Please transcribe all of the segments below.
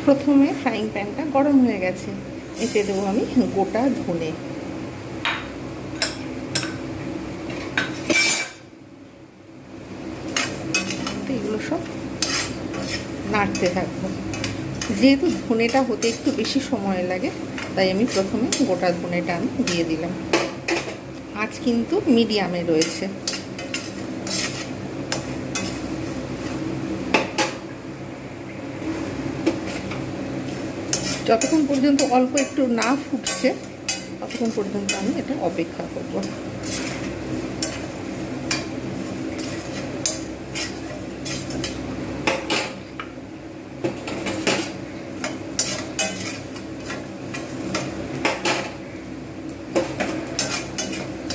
প্রথমে ফ্রাইং প্যানটা গরম হয়ে গেছে, এতে দেবো আমি গোটা ধনে। এগুলো সব নাড়তে থাকবো। যেহেতু ধনেটা হতে একটু বেশি সময় লাগে, তাই আমি প্রথমে গোটা ধনেটা আমি দিয়ে দিলাম। আঁচ কিন্তু মিডিয়ামে রয়েছে। যতক্ষণ পর্যন্ত অল্প একটু না ফুটছে ততক্ষণ পর্যন্ত আমি এটা অপেক্ষা করব।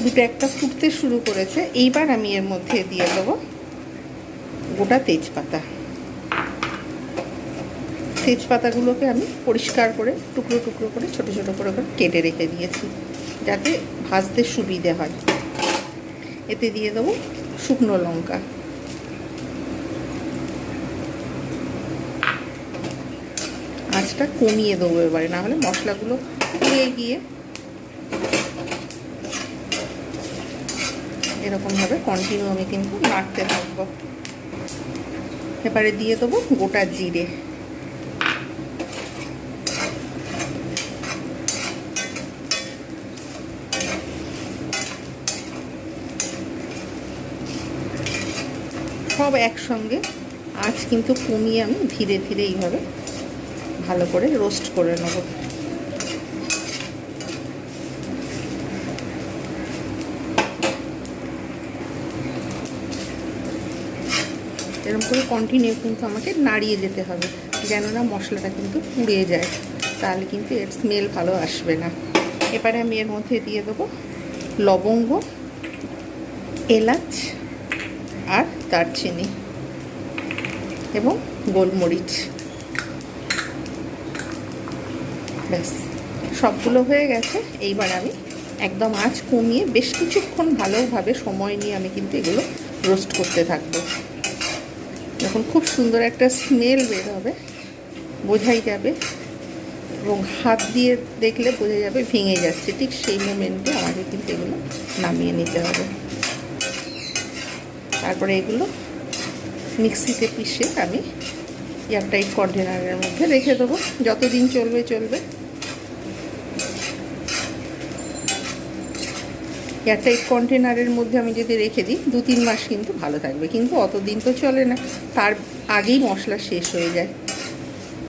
দুটো একটা ফুটতে শুরু করেছে। এইবার আমি এর মধ্যে দিয়ে দেবো গোটা তেজপাতা। তেজপাতাগুলোকে আমি পরিষ্কার করে টুকরো টুকরো করে ছোটো ছোটো করে কেটে রেখে দিয়েছি, যাতে ভাজতে সুবিধে হয়। এতে দিয়ে দেবো শুকনো লঙ্কা, আঁচটা কমিয়ে দেবো এবারে, না হলে মশলাগুলো পুড়ে গিয়ে এরকমভাবে কন্টিনিউ আমি কিন্তু নাড়তে থাকবো। এবারে দিয়ে দেবো গোটা জিরে, সব একসঙ্গে আঁচ কিন্তু কমিয়ে আমি ধীরে ধীরে এইভাবে ভালো করে রোস্ট করে নেব। এরকম করে কন্টিনিউ কিন্তু আমাকে নাড়িয়ে যেতে হবে, যেন না মশলাটা কিন্তু পুড়ে যায়, তাহলে কিন্তু এর স্মেল ভালো আসবে না। এবারে আমি এর মধ্যে দিয়ে দেবো লবঙ্গ, এলাচ আর দারচিনি এবং গোলমরিচ। ব্যাস, সবগুলো হয়ে গেছে। এইবার আমি একদম আঁচ কমিয়ে বেশ কিছুক্ষণ ভালোভাবে সময় নিয়ে আমি কিন্তু এগুলো রোস্ট করতে থাকবো। যখন খুব সুন্দর একটা স্মেল বের হবে, বোঝাই যাবে, এবং হাত দিয়ে দেখলে বোঝা যাবে ভেঙে যাচ্ছে, ঠিক সেই মোমেন্টে আমাকে কিন্তু এগুলো নামিয়ে নিতে হবে। তারপরে এগুলো মিক্সিতে পিষে আমি এয়ারটাইট কন্টেনারের মধ্যে রেখে দেবো, যতদিন চলবে চলবে। এয়ারটাইট কন্টেনারের মধ্যে আমি যদি রেখে দিই 2-3 মাস কিন্তু ভালো থাকবে, কিন্তু অতদিন তো চলে না, তার আগেই মশলা শেষ হয়ে যায়।